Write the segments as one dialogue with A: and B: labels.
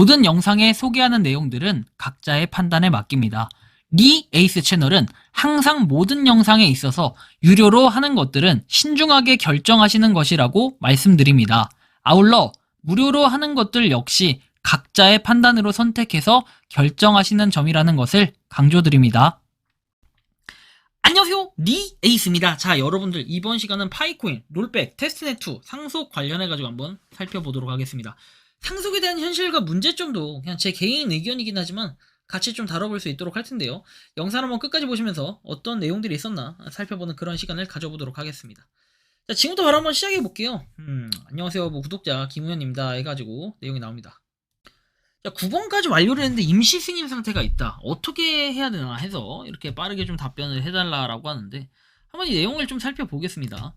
A: 모든 영상에 소개하는 내용들은 각자의 판단에 맡깁니다. 리 에이스 채널은 항상 모든 영상에 있어서 유료로 하는 것들은 신중하게 결정하시는 것이라고 말씀드립니다. 아울러 무료로 하는 것들 역시 각자의 판단으로 선택해서 결정하시는 점이라는 것을 강조드립니다. 안녕하세요, 리 에이스입니다. 자, 여러분들 이번 시간은 파이코인, 롤백, 테스트넷2 상속 관련해가지고 한번 살펴보도록 하겠습니다. 상속에 대한 현실과 문제점도 그냥 제 개인 의견이긴 하지만 같이 좀 다뤄볼 수 있도록 할 텐데요. 영상 한번 끝까지 보시면서 어떤 내용들이 있었나 살펴보는 그런 시간을 가져보도록 하겠습니다. 자, 지금부터 바로 한번 시작해 볼게요. 안녕하세요, 구독자 김우현입니다 해가지고 내용이 나옵니다. 자, 9번까지 완료를 했는데 임시 승인 상태가 있다. 어떻게 해야 되나 해서 이렇게 빠르게 좀 답변을 해달라고 하는데 한번 이 내용을 좀 살펴보겠습니다.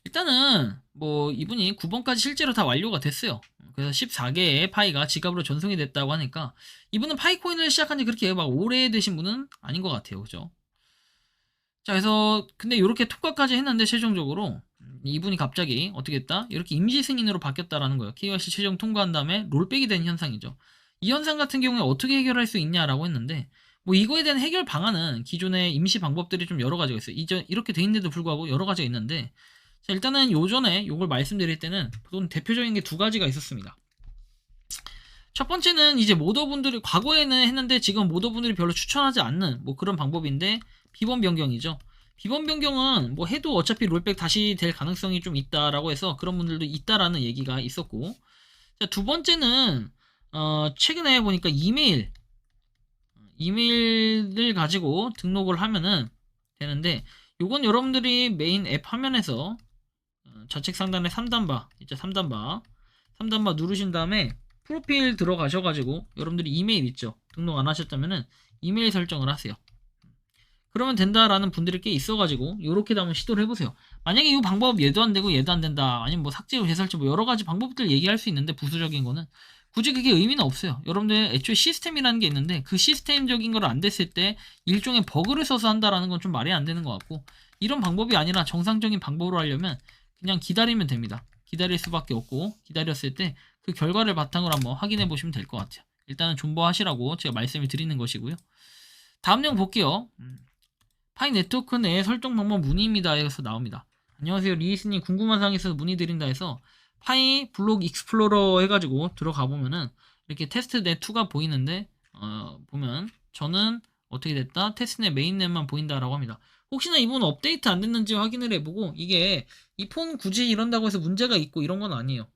A: 일단은 뭐 이분이 9번까지 실제로 다 완료가 됐어요. 그래서 14개의 파이가 지갑으로 전송이 됐다고 하니까 이분은 파이코인을 시작한 지 그렇게 막 오래되신 분은 아닌 것 같아요. 그죠? 자, 그래서 근데 이렇게 통과까지 했는데 최종적으로 이분이 갑자기 어떻게 했다? 이렇게 임시 승인으로 바뀌었다라는 거예요. KYC 최종 통과한 다음에 롤백이 된 현상이죠. 이 현상 같은 경우에 어떻게 해결할 수 있냐라고 했는데 뭐 이거에 대한 해결 방안은 기존의 임시 방법들이 좀 여러 가지가 있어요. 이렇게 돼 있는데도 불구하고 여러 가지가 있는데 자, 일단은 요전에 요걸 말씀드릴 때는 보통 대표적인 게 두 가지가 있었습니다. 첫 번째는 이제 모더분들이 과거에는 했는데 지금 모더분들이 별로 추천하지 않는 뭐 그런 방법인데 비번 변경이죠. 비번 변경은 뭐 해도 어차피 롤백 다시 될 가능성이 좀 있다라고 해서 그런 분들도 있다라는 얘기가 있었고, 자, 두 번째는 최근에 보니까 이메일을 가지고 등록을 하면은 되는데 요건 여러분들이 메인 앱 화면에서 좌측 상단에 3단바 있죠. 3단바 누르신 다음에 프로필 들어가셔가지고 여러분들이 이메일 있죠. 등록 안 하셨다면은 이메일 설정을 하세요. 그러면 된다라는 분들이 꽤 있어가지고 요렇게도 한번 시도를 해보세요. 만약에 이 방법 얘도 안 되고 얘도 안 된다, 아니면 뭐 삭제 재설치 뭐 여러 가지 방법들 얘기할 수 있는데 부수적인 거는 굳이 그게 의미는 없어요. 여러분들 애초에 시스템이라는 게 있는데 그 시스템적인 걸 안 됐을 때 일종의 버그를 써서 한다라는 건 좀 말이 안 되는 것 같고, 이런 방법이 아니라 정상적인 방법으로 하려면 그냥 기다리면 됩니다. 기다릴 수밖에 없고 기다렸을 때 그 결과를 바탕으로 한번 확인해 보시면 될 것 같아요. 일단은 존버하시라고 제가 말씀을 드리는 것이고요. 다음 내용 볼게요. 파이 네트워크 내 설정 방법 문의입니다 해서 나옵니다. 안녕하세요, 리이스님, 궁금한 사항이 있어서 문의드린다 해서 파이 블록 익스플로러 해가지고 들어가 보면은 이렇게 테스트넷 2가 보이는데 보면 저는 어떻게 됐다? 테스트넷 메인넷만 보인다라고 합니다. 혹시나 이분 업데이트 안 됐는지 확인을 해보고, 이게 이 폰 굳이 이런다고 해서 문제가 있고 이런 건 아니에요.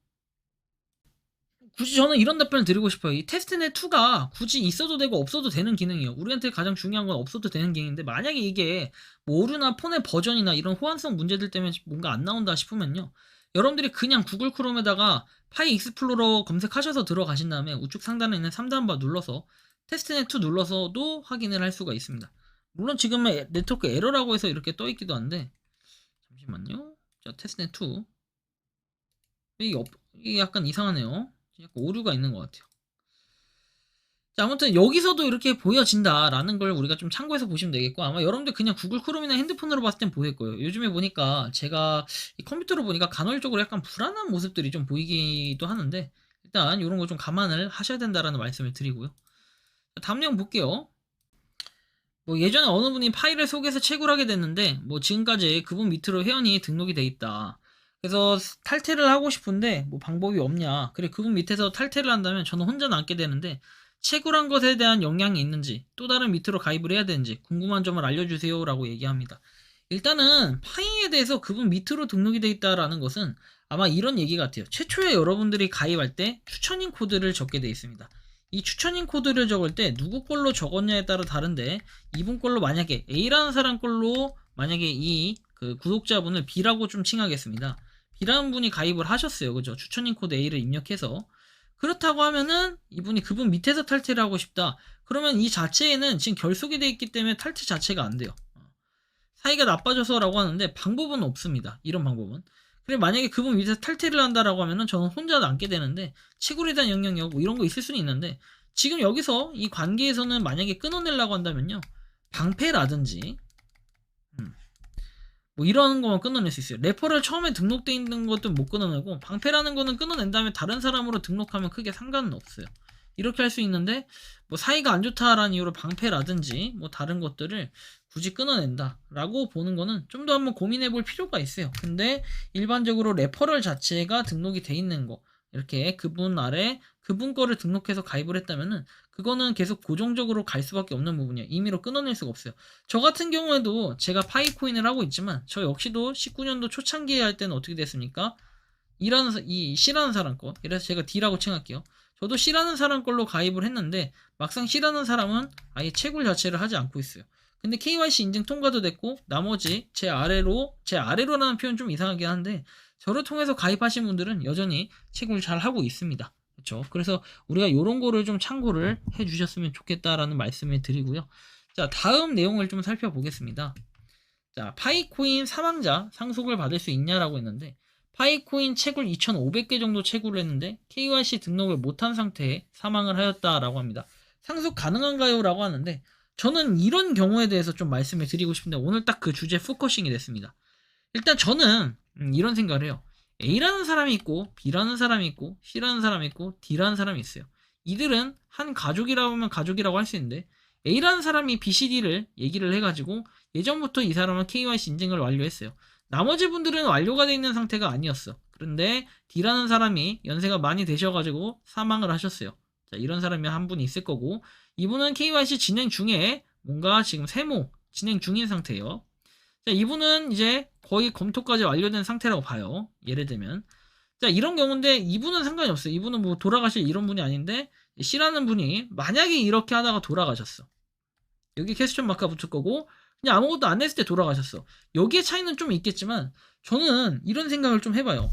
A: 굳이 저는 이런 답변을 드리고 싶어요. 이 테스트넷 2가 굳이 있어도 되고 없어도 되는 기능이에요. 우리한테 가장 중요한 건 없어도 되는 기능인데, 만약에 이게 뭐 오류나 폰의 버전이나 이런 호환성 문제들 때문에 뭔가 안 나온다 싶으면요, 여러분들이 그냥 구글 크롬에다가 파이 익스플로러 검색하셔서 들어가신 다음에 우측 상단에 있는 3단바 눌러서 테스트넷 2 눌러서도 확인을 할 수가 있습니다. 물론 지금은 네트워크 에러라고 해서 이렇게 떠 있기도 한데, 잠시만요. 자, 테스트넷 2 이게 약간 이상하네요. 약간 오류가 있는 것 같아요. 자, 아무튼 여기서도 이렇게 보여진다라는 걸 우리가 좀 참고해서 보시면 되겠고, 아마 여러분들 그냥 구글 크롬이나 핸드폰으로 봤을 땐 보일 거예요. 요즘에 보니까 제가 이 컴퓨터로 보니까 간헐적으로 약간 불안한 모습들이 좀 보이기도 하는데, 일단 이런 거 좀 감안을 하셔야 된다라는 말씀을 드리고요. 자, 다음 내용 볼게요. 뭐 예전에 어느 분이 파일을 속에서 채굴하게 됐는데 뭐 지금까지 그분 밑으로 회원이 등록이 돼 있다. 그래서 탈퇴를 하고 싶은데 뭐 방법이 없냐. 그래, 그분 밑에서 탈퇴를 한다면 저는 혼자 남게 되는데 채굴한 것에 대한 영향이 있는지, 또 다른 밑으로 가입을 해야 되는지 궁금한 점을 알려주세요 라고 얘기합니다. 일단은 파이에 대해서 그분 밑으로 등록이 돼 있다라는 것은 아마 이런 얘기 같아요. 최초에 여러분들이 가입할 때 추천인 코드를 적게 돼 있습니다. 이 추천인 코드를 적을 때 누구 걸로 적었냐에 따라 다른데, 이분 걸로 만약에 A라는 사람 걸로 만약에 이 그 구독자분을 B라고 좀 칭하겠습니다. B라는 분이 가입을 하셨어요. 그죠? 추천인 코드 A를 입력해서. 그렇다고 하면은 이분이 그분 밑에서 탈퇴를 하고 싶다. 그러면 이 자체에는 지금 결속이 되어 있기 때문에 탈퇴 자체가 안 돼요. 사이가 나빠져서라고 하는데 방법은 없습니다. 이런 방법은. 그래, 만약에 그분 밑에서 탈퇴를 한다라고 하면은 저는 혼자 남게 되는데 채굴에 대한 영향력 뭐 이런 거 있을 수는 있는데, 지금 여기서 이 관계에서는 만약에 끊어내려고 한다면요, 방패라든지 뭐 이런 거만 끊어낼 수 있어요. 레퍼럴 처음에 등록돼 있는 것도 못 끊어내고, 방패라는 거는 끊어낸 다음에 다른 사람으로 등록하면 크게 상관은 없어요. 이렇게 할 수 있는데, 뭐 사이가 안 좋다라는 이유로 방패라든지 뭐 다른 것들을 굳이 끊어낸다 라고 보는 거는 좀 더 한번 고민해 볼 필요가 있어요. 근데 일반적으로 레퍼럴 자체가 등록이 돼 있는 거, 이렇게 그분 아래 그분 거를 등록해서 가입을 했다면은 그거는 계속 고정적으로 갈 수밖에 없는 부분이에요. 임의로 끊어낼 수가 없어요. 저 같은 경우에도 제가 파이코인을 하고 있지만, 저 역시도 19년도 초창기에 할 때는 어떻게 됐습니까? 이 C라는 사람 거, 이래서 제가 D라고 칭할게요. 저도 C라는 사람 걸로 가입을 했는데, 막상 C라는 사람은 아예 채굴 자체를 하지 않고 있어요. 근데 KYC 인증 통과도 됐고, 나머지 제 아래로라는 표현 좀 이상하긴 한데, 저를 통해서 가입하신 분들은 여전히 채굴 잘 하고 있습니다. 그렇죠? 그래서 우리가 이런 거를 좀 참고를 해 주셨으면 좋겠다라는 말씀을 드리고요. 자, 다음 내용을 좀 살펴보겠습니다. 자, 파이코인 사망자 상속을 받을 수 있냐라고 했는데, 파이코인 채굴 2,500개 정도 채굴을 했는데 KYC 등록을 못한 상태에 사망을 하였다라고 합니다. 상속 가능한가요? 라고 하는데, 저는 이런 경우에 대해서 좀 말씀을 드리고 싶은데, 오늘 딱 그 주제 포커싱이 됐습니다. 일단 저는 이런 생각을 해요. A라는 사람이 있고, B라는 사람이 있고, C라는 사람이 있고, D라는 사람이 있어요. 이들은 한 가족이라고 하면 가족이라고 할 수 있는데, A라는 사람이 B, C, D를 얘기를 해가지고 예전부터 이 사람은 KYC 인증을 완료했어요. 나머지 분들은 완료가 되어 있는 상태가 아니었어. 그런데 D라는 사람이 연세가 많이 되셔가지고 사망을 하셨어요. 자, 이런 사람이 한 분 있을 거고, 이분은 KYC 진행 중에 뭔가 지금 세모 진행 중인 상태예요. 자, 이분은 이제 거의 검토까지 완료된 상태라고 봐요. 예를 들면. 자, 이런 경우인데 이분은 상관이 없어요. 이분은 뭐 돌아가실 이런 분이 아닌데, C라는 분이 만약에 이렇게 하다가 돌아가셨어. 여기 퀘스천 마크가 붙을 거고, 그냥 아무것도 안 냈을 때 돌아가셨어. 여기에 차이는 좀 있겠지만, 저는 이런 생각을 좀 해봐요.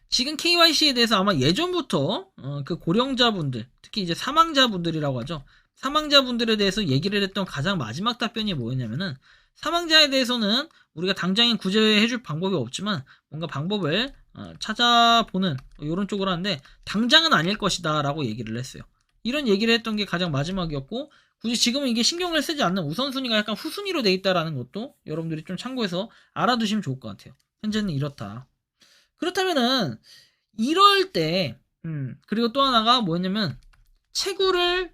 A: 지금 KYC에 대해서 아마 예전부터 그 고령자분들, 특히 이제 사망자분들이라고 하죠. 사망자분들에 대해서 얘기를 했던 가장 마지막 답변이 뭐였냐면은, 사망자에 대해서는 우리가 당장에 구제해줄 방법이 없지만 뭔가 방법을 찾아보는 이런 쪽으로 하는데, 당장은 아닐 것이다 라고 얘기를 했어요. 이런 얘기를 했던 게 가장 마지막이었고, 굳이 지금은 이게 신경을 쓰지 않는 우선순위가 약간 후순위로 돼 있다라는 것도 여러분들이 좀 참고해서 알아두시면 좋을 것 같아요. 현재는 이렇다. 그렇다면은 이럴 때 그리고 또 하나가 뭐였냐면, 채굴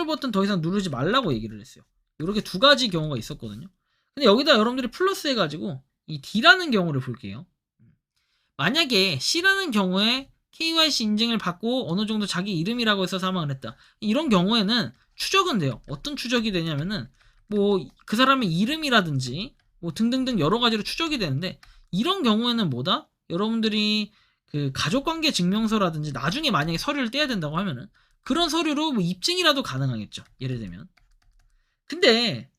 A: 버튼 더 이상 누르지 말라고 얘기를 했어요. 이렇게 두 가지 경우가 있었거든요. 근데 여기다 여러분들이 플러스 해가지고 이 D라는 경우를 볼게요. 만약에 C라는 경우에 KYC 인증을 받고 어느 정도 자기 이름이라고 해서 사망을 했다. 이런 경우에는 추적은 돼요. 어떤 추적이 되냐면은, 뭐 그 사람의 이름이라든지 뭐 등등등 여러 가지로 추적이 되는데, 이런 경우에는 뭐다? 여러분들이 그 가족관계 증명서라든지 나중에 만약에 서류를 떼야 된다고 하면은 그런 서류로 뭐 입증이라도 가능하겠죠. 예를 들면. 근데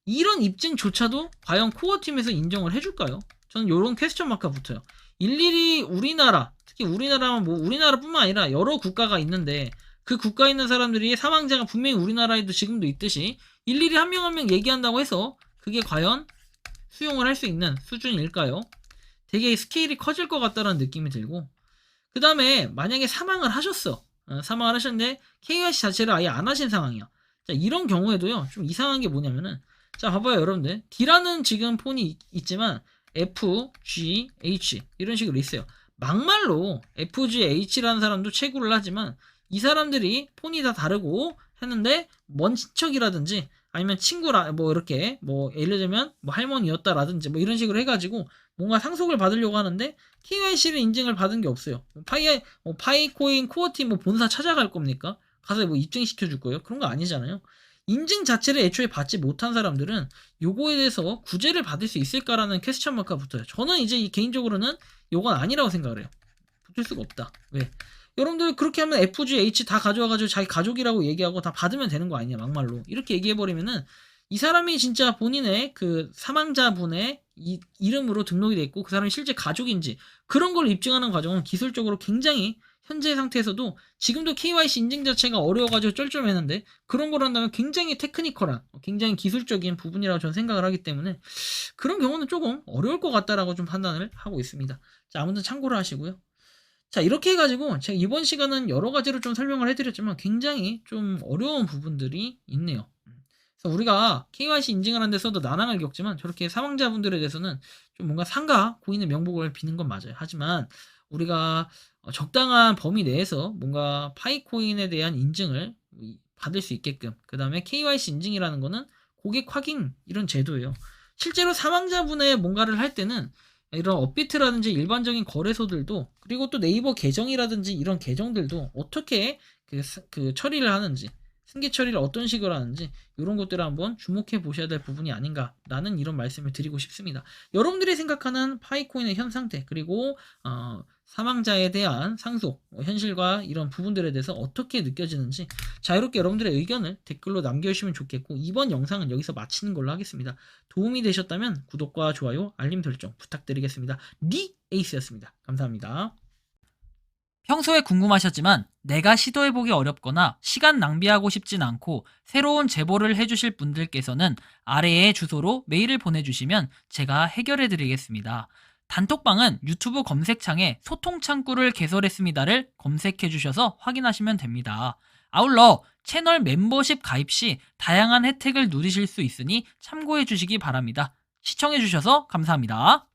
A: 이런 입증조차도 과연 코어팀에서 인정을 해줄까요? 저는 이런 퀘스천 마크가 붙어요. 일일이 우리나라, 특히 우리나라는 뭐 우리나라뿐만 아니라 여러 국가가 있는데, 그 국가에 있는 사람들이 사망자가 분명히 우리나라에도 지금도 있듯이 일일이 한 명 한 명 얘기한다고 해서 그게 과연 수용을 할 수 있는 수준일까요? 되게 스케일이 커질 것 같다는 느낌이 들고, 그 다음에 만약에 사망을 하셨어. 사망을 하셨는데 KYC 자체를 아예 안 하신 상황이야. 자, 이런 경우에도요, 좀 이상한 게 뭐냐면은, 자, 봐봐요, 여러분들. D라는 지금 폰이 있지만 F, G, H 이런 식으로 있어요. 막말로 F, G, H라는 사람도 채굴을 하지만, 이 사람들이 폰이 다 다르고 했는데 먼 친척이라든지 아니면 친구라 뭐 이렇게 뭐 예를 들면 뭐 할머니였다라든지 뭐 이런 식으로 해가지고 뭔가 상속을 받으려고 하는데 KYC를 인증을 받은 게 없어요. 파이코인 코어팀 뭐 본사 찾아갈 겁니까? 가서 뭐 입증시켜 줄 거예요? 그런 거 아니잖아요. 인증 자체를 애초에 받지 못한 사람들은 요거에 대해서 구제를 받을 수 있을까라는 퀘스천 마크가 붙어요. 저는 이제 개인적으로는 요건 아니라고 생각을 해요. 붙을 수가 없다. 왜? 여러분들 그렇게 하면 FG, H 다 가져와가지고 자기 가족이라고 얘기하고 다 받으면 되는 거 아니냐, 막말로. 이렇게 얘기해버리면은 이 사람이 진짜 본인의 그 사망자분의 이름으로 등록이 돼 있고 그 사람이 실제 가족인지 그런 걸 입증하는 과정은 기술적으로 굉장히 현재 상태에서도 지금도 KYC 인증 자체가 어려워가지고 쩔쩔매는데, 그런 걸 한다면 굉장히 테크니컬한, 굉장히 기술적인 부분이라고 저는 생각을 하기 때문에 그런 경우는 조금 어려울 것 같다라고 좀 판단을 하고 있습니다. 자, 아무튼 참고를 하시고요. 자, 이렇게 해가지고 제가 이번 시간은 여러 가지로 좀 설명을 해드렸지만 굉장히 좀 어려운 부분들이 있네요. 그래서 우리가 KYC 인증을 하는 데 써도 난항을 겪지만 저렇게 사망자분들에 대해서는 좀 뭔가 상가 고인의 명복을 비는 건 맞아요. 하지만 우리가 적당한 범위 내에서 뭔가 파이코인에 대한 인증을 받을 수 있게끔, 그 다음에 KYC 인증이라는 거는 고객 확인 이런 제도예요. 실제로 사망자분의 뭔가를 할 때는 이런 업비트라든지 일반적인 거래소들도, 그리고 또 네이버 계정이라든지 이런 계정들도 어떻게 그 처리를 하는지, 승계 처리를 어떤 식으로 하는지 이런 것들을 한번 주목해 보셔야 될 부분이 아닌가라는 이런 말씀을 드리고 싶습니다. 여러분들이 생각하는 파이코인의 현 상태, 그리고 사망자에 대한 상속 현실과 이런 부분들에 대해서 어떻게 느껴지는지 자유롭게 여러분들의 의견을 댓글로 남겨주시면 좋겠고, 이번 영상은 여기서 마치는 걸로 하겠습니다. 도움이 되셨다면 구독과 좋아요, 알림 설정 부탁드리겠습니다. 리 에이스였습니다. 감사합니다. 평소에 궁금하셨지만 내가 시도해보기 어렵거나 시간 낭비하고 싶진 않고 새로운 제보를 해주실 분들께서는 아래의 주소로 메일을 보내주시면 제가 해결해드리겠습니다. 단톡방은 유튜브 검색창에 소통창구를 개설했습니다를 검색해주셔서 확인하시면 됩니다. 아울러 채널 멤버십 가입 시 다양한 혜택을 누리실 수 있으니 참고해주시기 바랍니다. 시청해주셔서 감사합니다.